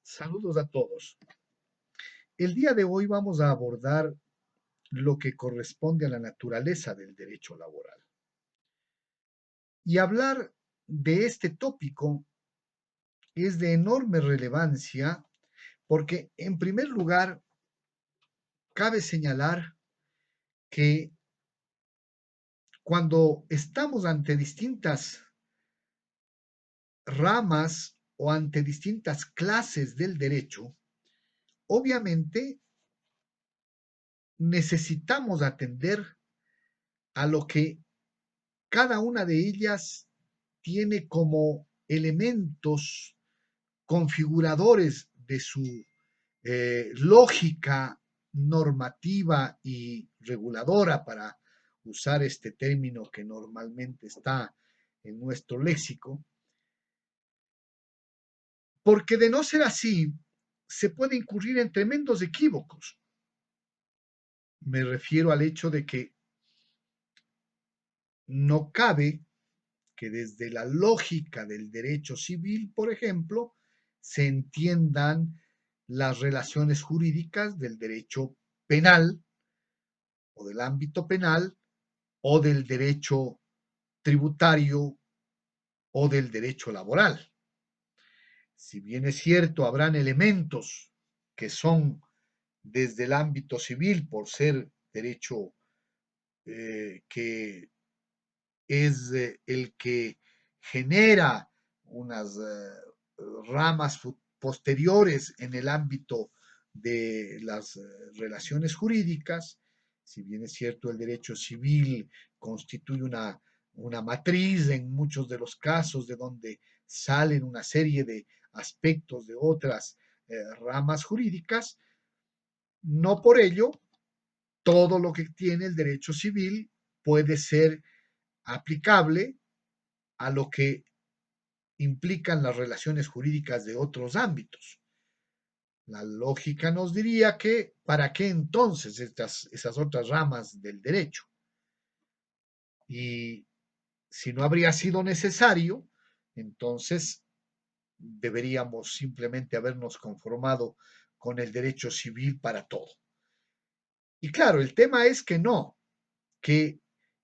Saludos a todos. El día de hoy vamos a abordar lo que corresponde a la naturaleza del derecho laboral. Y hablar de este tópico es de enorme relevancia porque, en primer lugar, cabe señalar que cuando estamos ante distintas ramas o ante distintas clases del derecho, obviamente necesitamos atender a lo que cada una de ellas tiene como elementos configuradores de su lógica normativa y reguladora, para usar este término que normalmente está en nuestro léxico, porque de no ser así, se puede incurrir en tremendos equívocos. Me refiero al hecho de que no cabe que desde la lógica del derecho civil, por ejemplo, se entiendan las relaciones jurídicas del derecho penal o del ámbito penal o del derecho tributario o del derecho laboral. Si bien es cierto, habrán elementos que son desde el ámbito civil, por ser derecho que es el que genera unas ramas posteriores en el ámbito de las relaciones jurídicas. Si bien es cierto, el derecho civil constituye una matriz en muchos de los casos de donde salen una serie de aspectos de otras ramas jurídicas, no por ello todo lo que tiene el derecho civil puede ser aplicable a lo que implican las relaciones jurídicas de otros ámbitos. La lógica nos diría que, ¿para qué entonces esas otras ramas del derecho? Y si no habría sido necesario, entonces deberíamos simplemente habernos conformado con el derecho civil para todo. Y claro, el tema es que no, que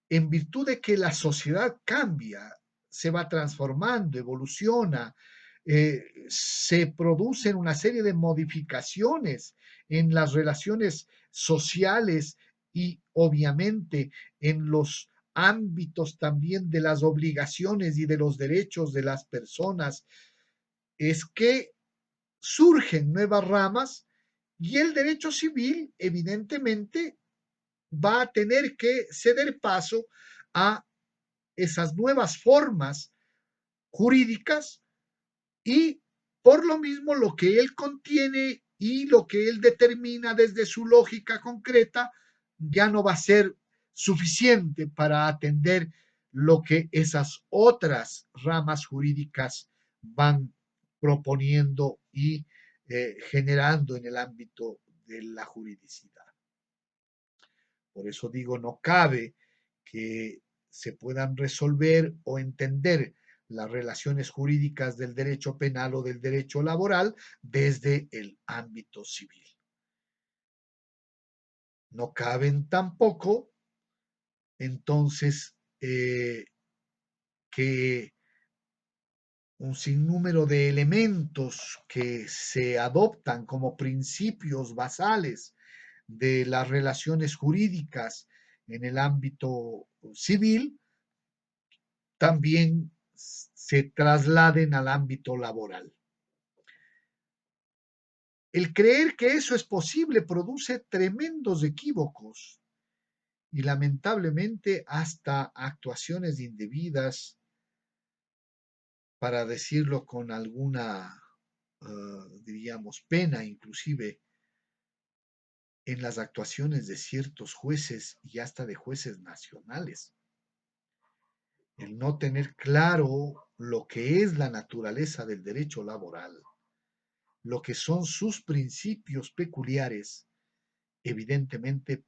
en virtud de que la sociedad cambia, se va transformando, evoluciona, se producen una serie de modificaciones en las relaciones sociales y obviamente en los ámbitos también de las obligaciones y de los derechos de las personas, es que surgen nuevas ramas y el derecho civil evidentemente va a tener que ceder paso a esas nuevas formas jurídicas y por lo mismo lo que él contiene y lo que él determina desde su lógica concreta ya no va a ser suficiente para atender lo que esas otras ramas jurídicas van proponiendo y generando en el ámbito de la juridicidad. Por eso digo, no cabe que se puedan resolver o entender las relaciones jurídicas del derecho penal o del derecho laboral desde el ámbito civil. No caben tampoco, entonces, que un sinnúmero de elementos que se adoptan como principios basales de las relaciones jurídicas en el ámbito civil también se trasladen al ámbito laboral. El creer que eso es posible produce tremendos equívocos y lamentablemente hasta actuaciones indebidas, para decirlo con alguna, diríamos, pena inclusive, en las actuaciones de ciertos jueces y hasta de jueces nacionales. El no tener claro lo que es la naturaleza del derecho laboral, lo que son sus principios peculiares, evidentemente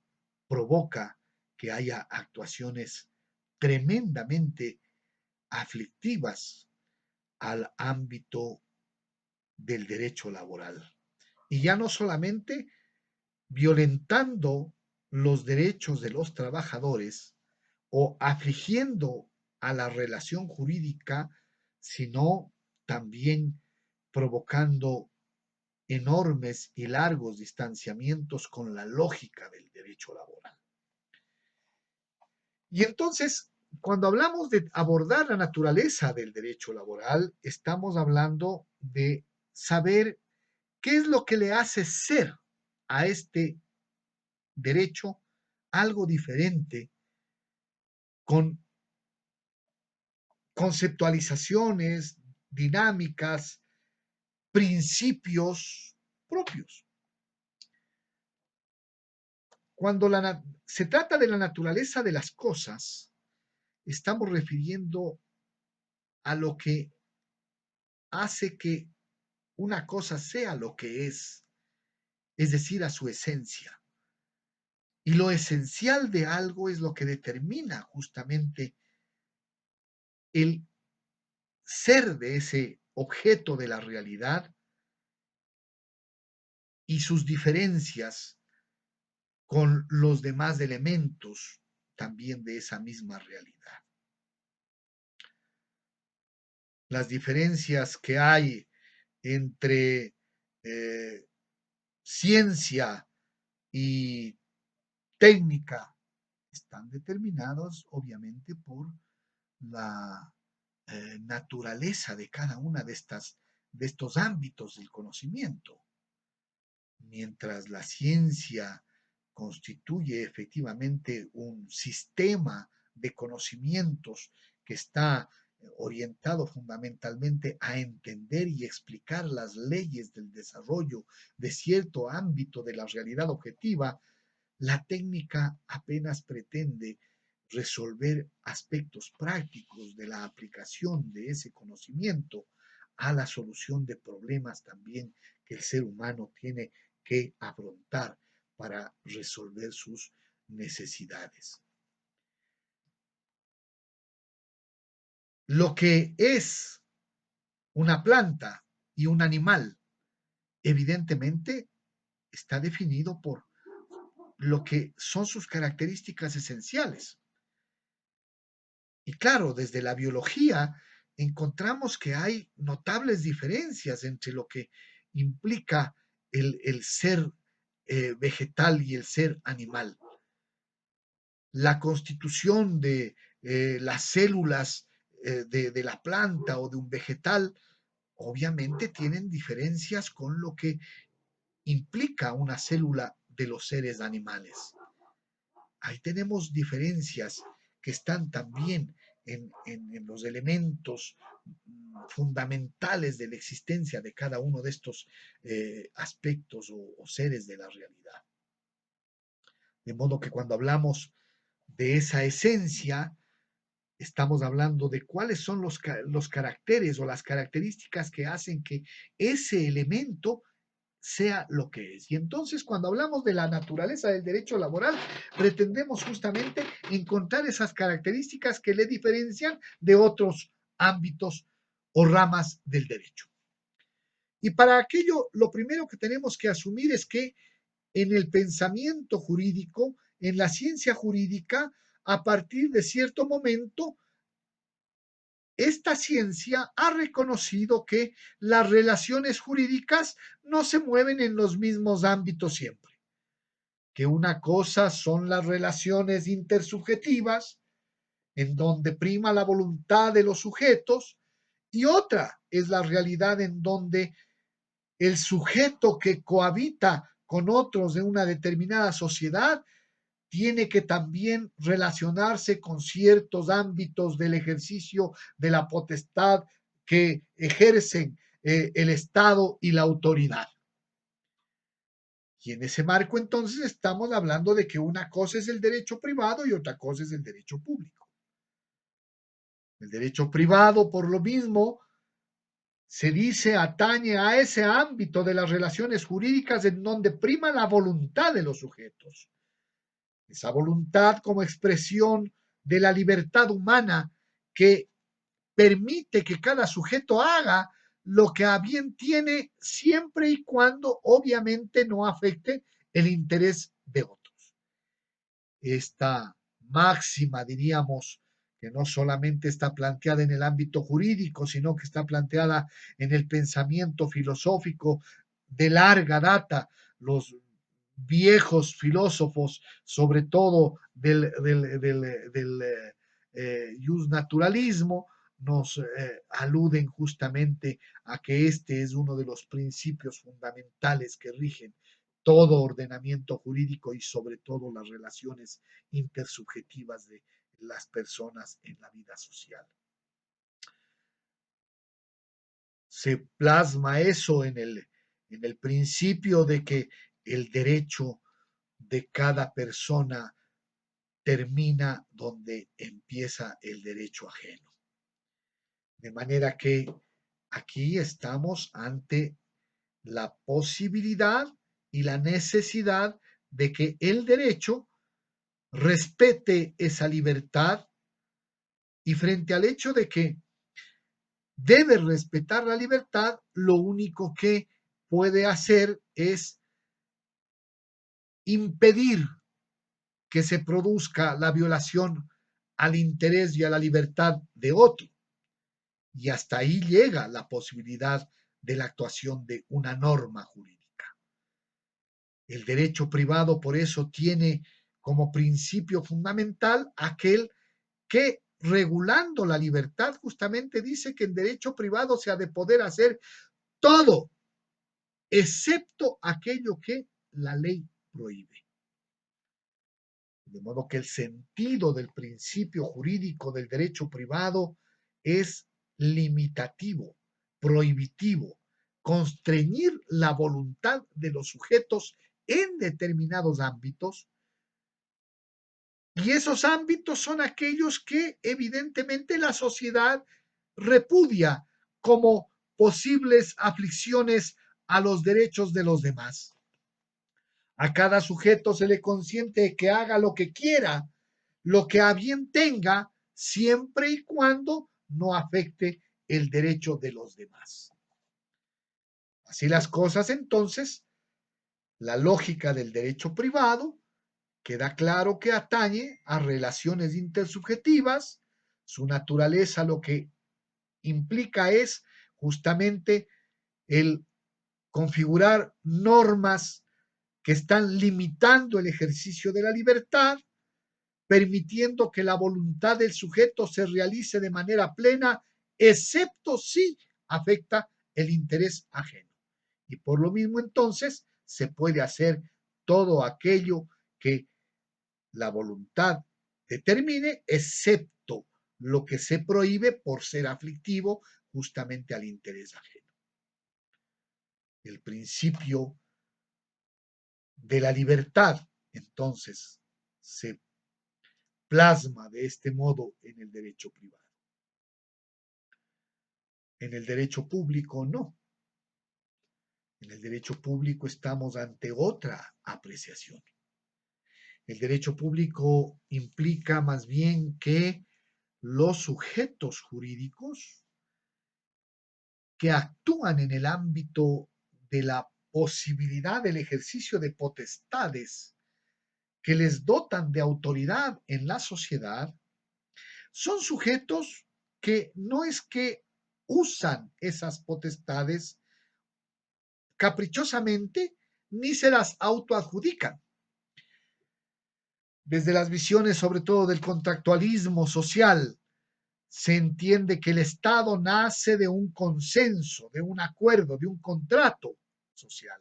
provoca que haya actuaciones tremendamente aflictivas al ámbito del derecho laboral. Y ya no solamente violentando los derechos de los trabajadores o afligiendo a la relación jurídica, sino también provocando enormes y largos distanciamientos con la lógica del derecho laboral. Y entonces, cuando hablamos de abordar la naturaleza del derecho laboral, estamos hablando de saber qué es lo que le hace ser a este derecho algo diferente, con conceptualizaciones, dinámicas, principios propios. Cuando se trata de la naturaleza de las cosas, estamos refiriendo a lo que hace que una cosa sea lo que es decir, a su esencia. Y lo esencial de algo es lo que determina justamente el ser de ese objeto de la realidad y sus diferencias con los demás elementos también de esa misma realidad. Las diferencias que hay entre ciencia y técnica están determinados obviamente por la naturaleza de cada una de estos ámbitos del conocimiento. Mientras la ciencia constituye efectivamente un sistema de conocimientos que está orientado fundamentalmente a entender y explicar las leyes del desarrollo de cierto ámbito de la realidad objetiva, la técnica apenas pretende resolver aspectos prácticos de la aplicación de ese conocimiento a la solución de problemas también que el ser humano tiene que afrontar para resolver sus necesidades. Lo que es una planta y un animal, evidentemente, está definido por lo que son sus características esenciales. Y claro, desde la biología encontramos que hay notables diferencias entre lo que implica el ser vegetal y el ser animal. La constitución de las células de la planta o de un vegetal obviamente tienen diferencias con lo que implica una célula de los seres animales. Ahí tenemos diferencias que están también en los elementos fundamentales de la existencia de cada uno de estos aspectos o seres de la realidad. De modo que cuando hablamos de esa esencia, estamos hablando de cuáles son los caracteres o las características que hacen que ese elemento sea lo que es. Y entonces, cuando hablamos de la naturaleza del derecho laboral, pretendemos justamente encontrar esas características que le diferencian de otros ámbitos o ramas del derecho. Y para aquello, lo primero que tenemos que asumir es que en el pensamiento jurídico, en la ciencia jurídica, a partir de cierto momento, esta ciencia ha reconocido que las relaciones jurídicas no se mueven en los mismos ámbitos siempre, que una cosa son las relaciones intersubjetivas, en donde prima la voluntad de los sujetos, y otra es la realidad en donde el sujeto que cohabita con otros de una determinada sociedad tiene que también relacionarse con ciertos ámbitos del ejercicio de la potestad que ejercen el Estado y la autoridad. Y en ese marco entonces estamos hablando de que una cosa es el derecho privado y otra cosa es el derecho público. El derecho privado, por lo mismo, se dice atañe a ese ámbito de las relaciones jurídicas en donde prima la voluntad de los sujetos. Esa voluntad como expresión de la libertad humana que permite que cada sujeto haga lo que a bien tiene siempre y cuando obviamente no afecte el interés de otros. Esta máxima, diríamos, que no solamente está planteada en el ámbito jurídico, sino que está planteada en el pensamiento filosófico de larga data. Los viejos filósofos, sobre todo del naturalismo, nos aluden justamente a que este es uno de los principios fundamentales que rigen todo ordenamiento jurídico y sobre todo las relaciones intersubjetivas de las personas en la vida social. Se plasma eso en el principio de que el derecho de cada persona termina donde empieza el derecho ajeno. De manera que aquí estamos ante la posibilidad y la necesidad de que el derecho respete esa libertad y frente al hecho de que debe respetar la libertad, lo único que puede hacer es impedir que se produzca la violación al interés y a la libertad de otro. Y hasta ahí llega la posibilidad de la actuación de una norma jurídica. El derecho privado, por eso, tiene como principio fundamental aquel que, regulando la libertad, justamente dice que el derecho privado se ha de poder hacer todo, excepto aquello que la ley prohíbe. De modo que el sentido del principio jurídico del derecho privado es limitativo, prohibitivo, constreñir la voluntad de los sujetos en determinados ámbitos. Y esos ámbitos son aquellos que evidentemente la sociedad repudia como posibles aflicciones a los derechos de los demás. A cada sujeto se le consiente que haga lo que quiera, lo que a bien tenga, siempre y cuando no afecte el derecho de los demás. Así las cosas, entonces, la lógica del derecho privado queda claro que atañe a relaciones intersubjetivas. Su naturaleza lo que implica es justamente el configurar normas que están limitando el ejercicio de la libertad, permitiendo que la voluntad del sujeto se realice de manera plena, excepto si afecta el interés ajeno. Y por lo mismo entonces se puede hacer todo aquello que la voluntad determine, excepto lo que se prohíbe por ser aflictivo justamente al interés ajeno. El principio de la libertad, entonces, se plasma de este modo en el derecho privado. En el derecho público no. En el derecho público estamos ante otra apreciación. El derecho público implica más bien que los sujetos jurídicos que actúan en el ámbito de la posibilidad del ejercicio de potestades que les dotan de autoridad en la sociedad, son sujetos que no es que usan esas potestades caprichosamente ni se las autoadjudican. Desde las visiones, sobre todo del contractualismo social, se entiende que el Estado nace de un consenso, de un acuerdo, de un contrato social.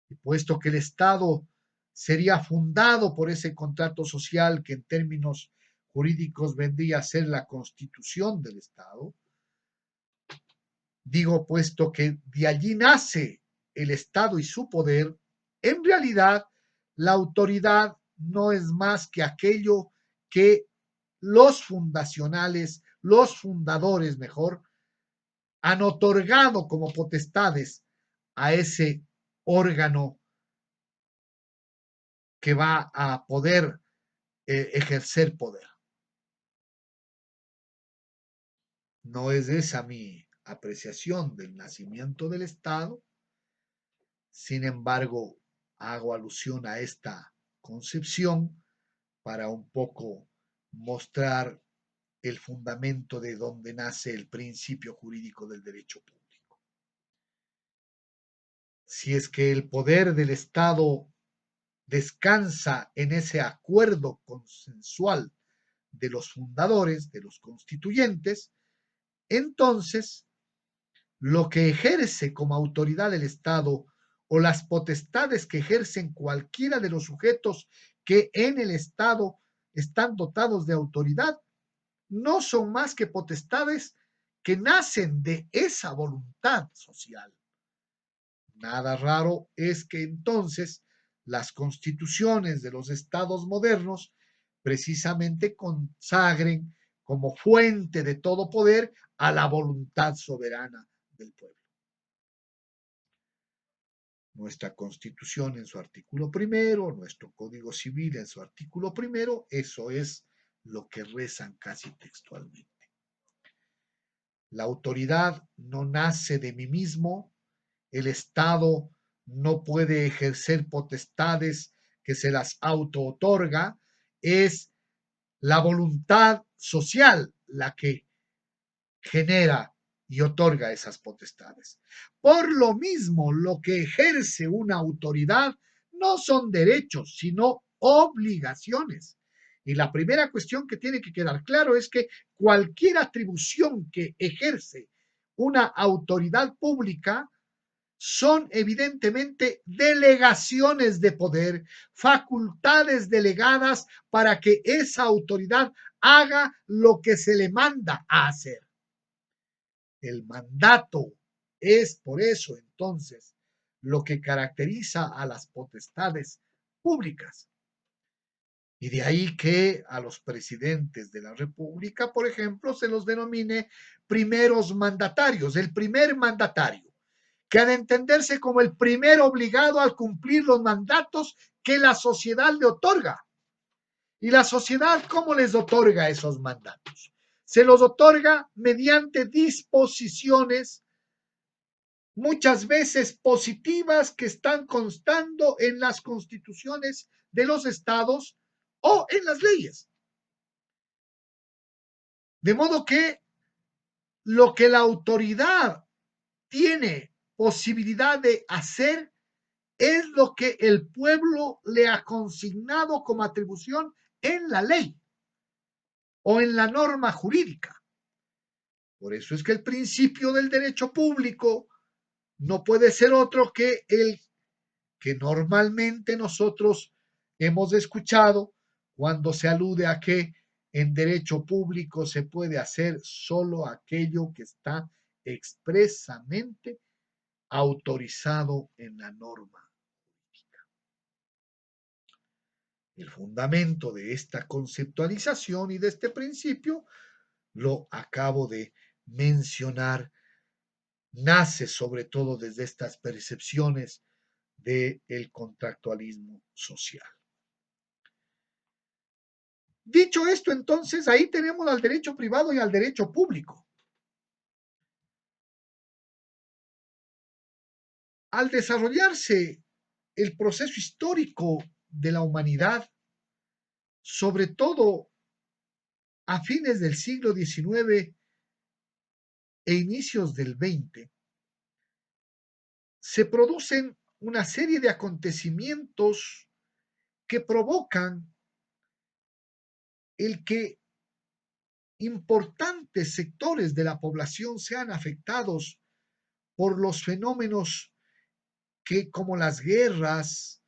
Y puesto que el Estado sería fundado por ese contrato social que en términos jurídicos vendría a ser la constitución del Estado, digo, puesto que de allí nace el Estado y su poder, en realidad la autoridad no es más que aquello que los fundacionales, los fundadores mejor, han otorgado como potestades a ese órgano que va a poder ejercer poder. No es esa mi apreciación del nacimiento del Estado. Sin embargo, hago alusión a esta concepción para un poco mostrar el fundamento de donde nace el principio jurídico del derecho público. Si es que el poder del Estado descansa en ese acuerdo consensual de los fundadores, de los constituyentes, entonces lo que ejerce como autoridad del Estado o las potestades que ejercen cualquiera de los sujetos que en el Estado están dotados de autoridad no son más que potestades que nacen de esa voluntad social. Nada raro es que entonces las constituciones de los estados modernos precisamente consagren como fuente de todo poder a la voluntad soberana del pueblo. Nuestra constitución en su artículo primero, nuestro código civil en su artículo primero, eso es lo que rezan casi textualmente. La autoridad no nace de mí mismo, el Estado no puede ejercer potestades que se las auto-otorga, es la voluntad social la que genera y otorga esas potestades. Por lo mismo, lo que ejerce una autoridad no son derechos, sino obligaciones. Y la primera cuestión que tiene que quedar claro es que cualquier atribución que ejerce una autoridad pública son evidentemente delegaciones de poder, facultades delegadas para que esa autoridad haga lo que se le manda a hacer. El mandato es por eso entonces lo que caracteriza a las potestades públicas. Y de ahí que a los presidentes de la República, por ejemplo, se los denomine primeros mandatarios, el primer mandatario, que ha de entenderse como el primer obligado al cumplir los mandatos que la sociedad le otorga. ¿Y la sociedad cómo les otorga esos mandatos? Se los otorga mediante disposiciones muchas veces positivas que están constando en las constituciones de los estados o en las leyes. De modo que lo que la autoridad tiene posibilidad de hacer es lo que el pueblo le ha consignado como atribución en la ley o en la norma jurídica. Por eso es que el principio del derecho público no puede ser otro que el que normalmente nosotros hemos escuchado cuando se alude a que en derecho público se puede hacer solo aquello que está expresamente autorizado en la norma. El fundamento de esta conceptualización y de este principio lo acabo de mencionar, nace sobre todo desde estas percepciones del contractualismo social. Dicho esto, entonces, ahí tenemos al derecho privado y al derecho público. Al desarrollarse el proceso histórico de la humanidad, sobre todo a fines del siglo XIX e inicios del XX, se producen una serie de acontecimientos que provocan el que importantes sectores de la población sean afectados por los fenómenos que, como las guerras,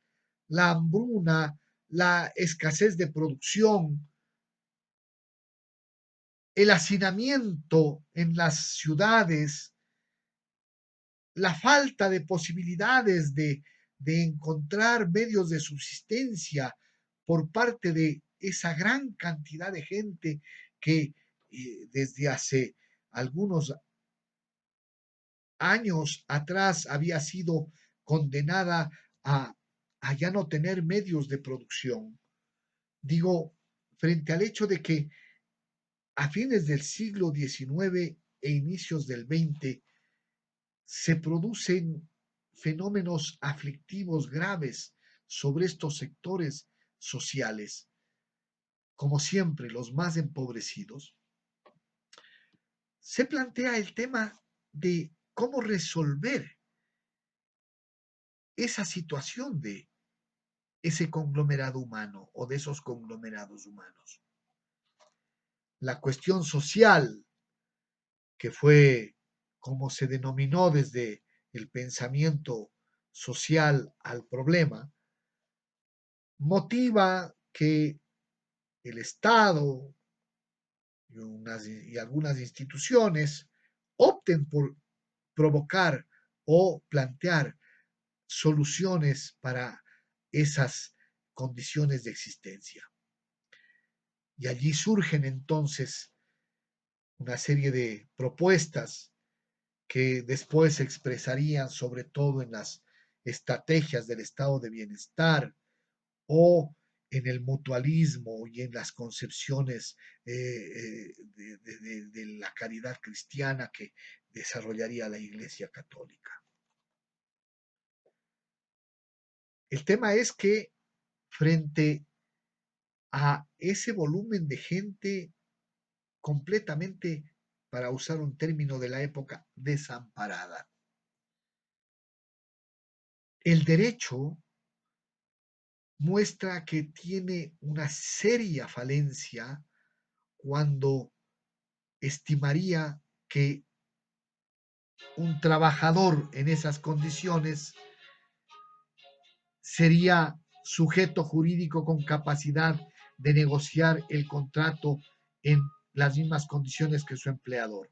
la hambruna, la escasez de producción, el hacinamiento en las ciudades, la falta de posibilidades de encontrar medios de subsistencia por parte de esa gran cantidad de gente que desde hace algunos años atrás había sido condenada a ya no tener medios de producción. Digo, frente al hecho de que a fines del siglo XIX e inicios del 20 se producen fenómenos aflictivos graves sobre estos sectores sociales, como siempre los más empobrecidos, se plantea el tema de cómo resolver esa situación de ese conglomerado humano o de esos conglomerados humanos. La cuestión social, que fue como se denominó desde el pensamiento social al problema, motiva que el Estado y algunas instituciones opten por provocar o plantear soluciones para esas condiciones de existencia. Y allí surgen entonces una serie de propuestas que después se expresarían sobre todo en las estrategias del estado de bienestar o en el mutualismo y en las concepciones de la caridad cristiana que desarrollaría la Iglesia Católica. El tema es que frente a ese volumen de gente completamente, para usar un término de la época, desamparada, el derecho muestra que tiene una seria falencia cuando estimaría que un trabajador en esas condiciones sería sujeto jurídico con capacidad de negociar el contrato en las mismas condiciones que su empleador.